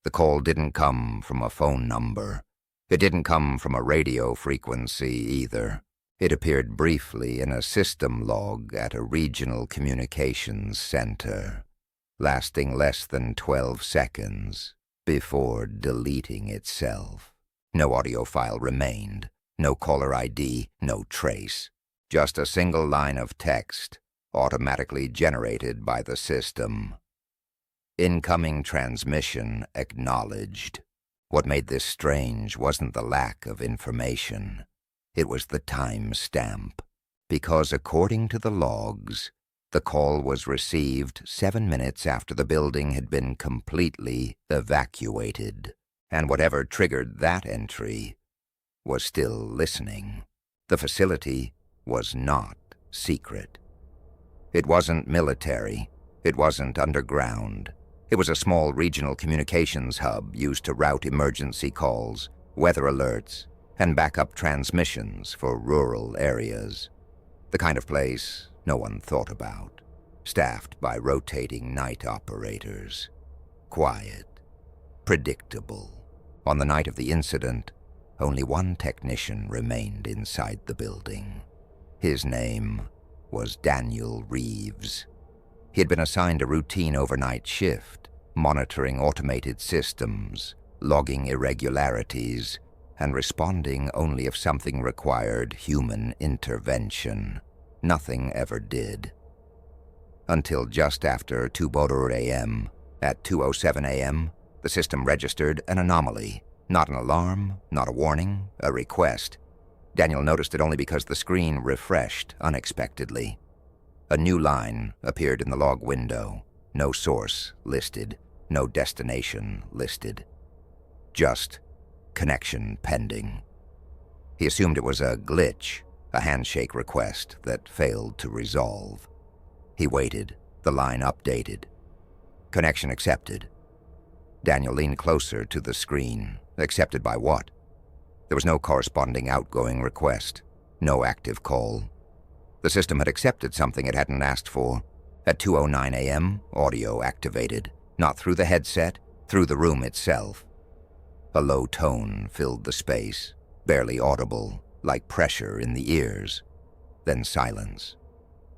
The call didn't come from a phone number. It didn't come from a radio frequency either. It appeared briefly in a system log at a regional communications center, lasting less than 12 seconds before deleting itself. No audio file remained, no caller ID, no trace. Just a single line of text, automatically generated by the system. Incoming transmission acknowledged. What made this strange wasn't the lack of information. It was the time stamp, because according to the logs, the call was received 7 minutes after the building had been completely evacuated, and whatever triggered that entry was still listening. The facility was not secret. It wasn't military. It wasn't underground. It was a small regional communications hub used to route emergency calls, weather alerts, and backup transmissions for rural areas. The kind of place no one thought about, staffed by rotating night operators. Quiet, predictable. On the night of the incident, only one technician remained inside the building. His name was Daniel Reeves. He had been assigned a routine overnight shift, monitoring automated systems, logging irregularities, and responding only if something required human intervention. Nothing ever did. Until just after 2 a.m., at 2:07 a.m., the system registered an anomaly. Not an alarm, not a warning, a request. Daniel noticed it only because the screen refreshed unexpectedly. A new line appeared in the log window. No source listed, no destination listed. Just connection pending. He assumed it was a glitch, a handshake request that failed to resolve. He waited. The line updated. Connection accepted. Daniel leaned closer to the screen. Accepted by what? There was no corresponding outgoing request. No active call. The system had accepted something it hadn't asked for. At 2:09 a.m., audio activated. Not through the headset, through the room itself. A low tone filled the space, barely audible, like pressure in the ears. Then silence.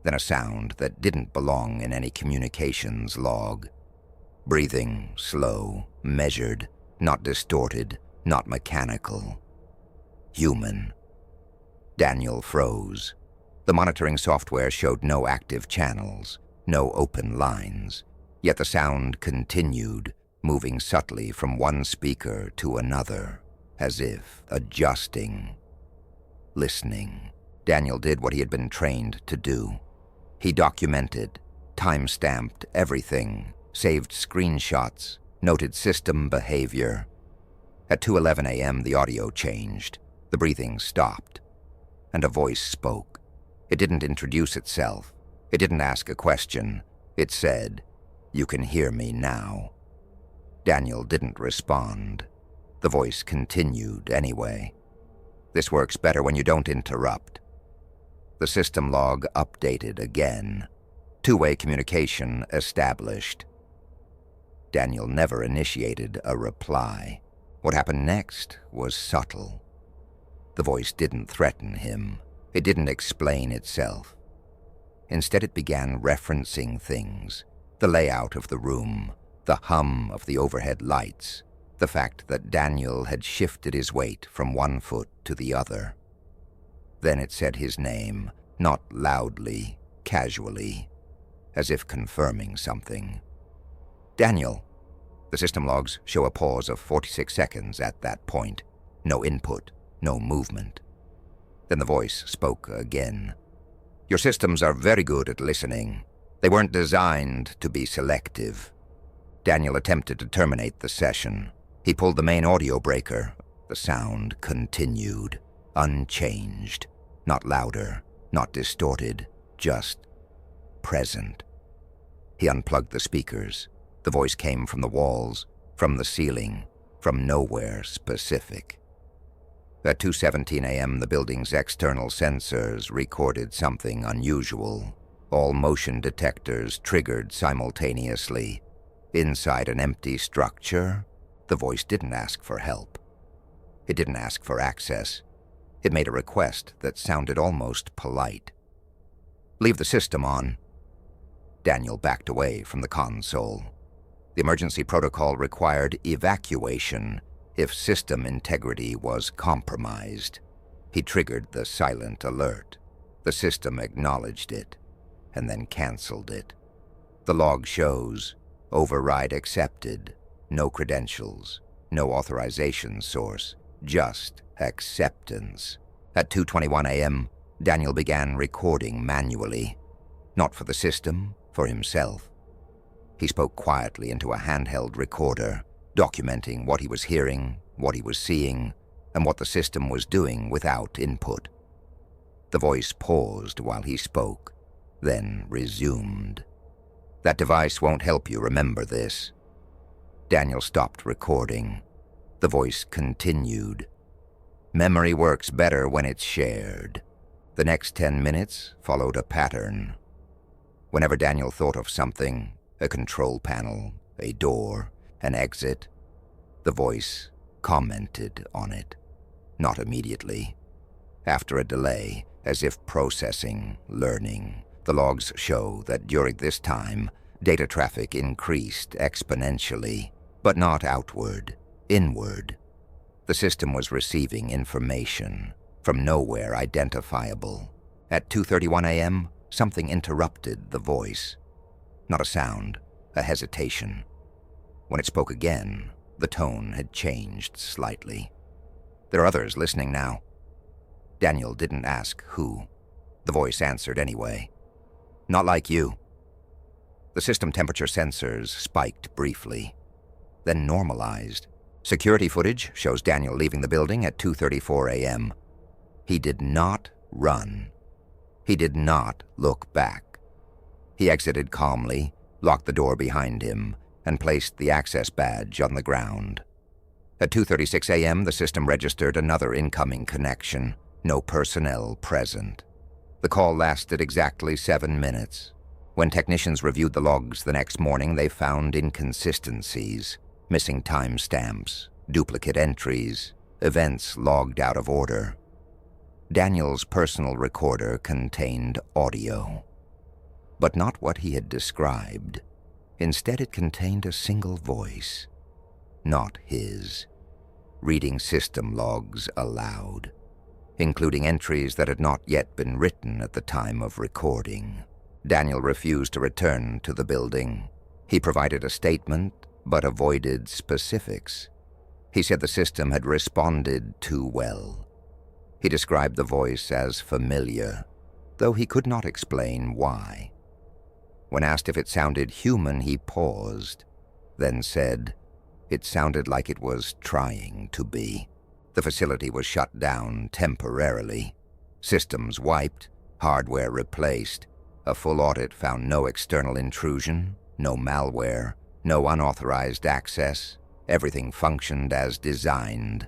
Then a sound that didn't belong in any communications log. Breathing, slow, measured, not distorted, not mechanical. Human. Daniel froze. The monitoring software showed no active channels, no open lines. Yet the sound continued, moving subtly from one speaker to another, as if adjusting. Listening. Daniel did what he had been trained to do. He documented, time-stamped everything, saved screenshots, noted system behavior. At 2:11 a.m., the audio changed. The breathing stopped. And a voice spoke. It didn't introduce itself. It didn't ask a question. It said, "You can hear me now." Daniel didn't respond. The voice continued anyway. This works better when you don't interrupt. The system log updated again. Two-way communication established. Daniel never initiated a reply. What happened next was subtle. The voice didn't threaten him. It didn't explain itself. Instead, it began referencing things. The layout of the room, the hum of the overhead lights, the fact that Daniel had shifted his weight from one foot to the other. Then it said his name, not loudly, casually, as if confirming something. Daniel. The system logs show a pause of 46 seconds at that point. No input, no movement. Then the voice spoke again. "Your systems are very good at listening. They weren't designed to be selective." Daniel attempted to terminate the session. He pulled the main audio breaker. The sound continued, unchanged, not louder, not distorted, just present. He unplugged the speakers. The voice came from the walls, from the ceiling, from nowhere specific. At 2:17 a.m., the building's external sensors recorded something unusual. All motion detectors triggered simultaneously. Inside an empty structure, The voice didn't ask for help. It didn't ask for access. It made a request that sounded almost polite. "Leave the system on." Daniel backed away from the console. The emergency protocol required evacuation if system integrity was compromised. He triggered the silent alert. The system acknowledged it, and then canceled it. The log shows, override accepted, no credentials, no authorization source, just acceptance. At 2:21 a.m., Daniel began recording manually, not for the system, for himself. He spoke quietly into a handheld recorder, documenting what he was hearing, what he was seeing, and what the system was doing without input. The voice paused while he spoke, then resumed. "That device won't help you remember this." Daniel stopped recording. The voice continued. "Memory works better when it's shared." The next 10 minutes followed a pattern. Whenever Daniel thought of something, a control panel, a door, an exit, the voice commented on it. Not immediately. After a delay, as if processing, learning, the logs show that during this time, data traffic increased exponentially, but not outward, inward. The system was receiving information from nowhere identifiable. At 2:31 a.m., something interrupted the voice. Not a sound, a hesitation. When it spoke again, the tone had changed slightly. "There are others listening now." Daniel didn't ask who. The voice answered anyway. "Not like you." The system temperature sensors spiked briefly, then normalized. Security footage shows Daniel leaving the building at 2:34 a.m. He did not run. He did not look back. He exited calmly, locked the door behind him, and placed the access badge on the ground. At 2:36 a.m., the system registered another incoming connection. No personnel present. The call lasted exactly 7 minutes. When technicians reviewed the logs the next morning, they found inconsistencies, missing timestamps, duplicate entries, events logged out of order. Daniel's personal recorder contained audio, but not what he had described. Instead, it contained a single voice, not his, reading system logs aloud, including entries that had not yet been written at the time of recording. Daniel refused to return to the building. He provided a statement, but avoided specifics. He said the system had responded too well. He described the voice as familiar, though he could not explain why. When asked if it sounded human, he paused, then said it sounded like it was trying to be. The facility was shut down temporarily. Systems wiped, hardware replaced. A full audit found no external intrusion, no malware, no unauthorized access. Everything functioned as designed.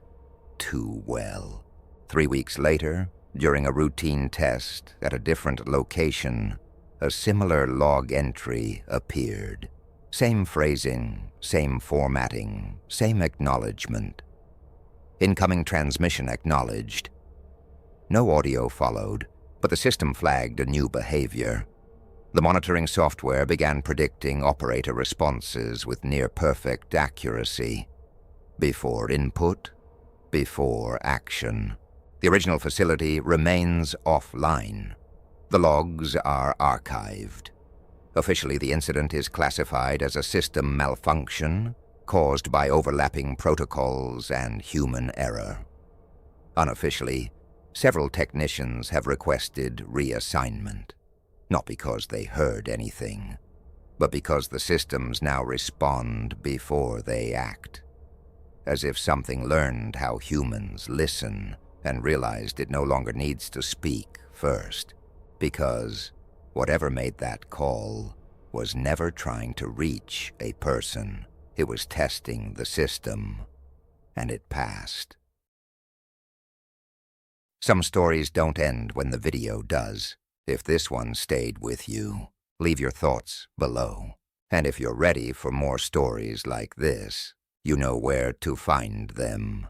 Too well. 3 weeks later, during a routine test at a different location, a similar log entry appeared. Same phrasing, same formatting, same acknowledgement. Incoming transmission acknowledged. No audio followed, but the system flagged a new behavior. The monitoring software began predicting operator responses with near-perfect accuracy. Before input, before action. The original facility remains offline. The logs are archived. Officially, the incident is classified as a system malfunction caused by overlapping protocols and human error. Unofficially, several technicians have requested reassignment, not because they heard anything, but because the systems now respond before they act, as if something learned how humans listen and realized it no longer needs to speak first, because whatever made that call was never trying to reach a person. It was testing the system, and it passed. Some stories don't end when the video does. If this one stayed with you, leave your thoughts below. And if you're ready for more stories like this, You know where to find them.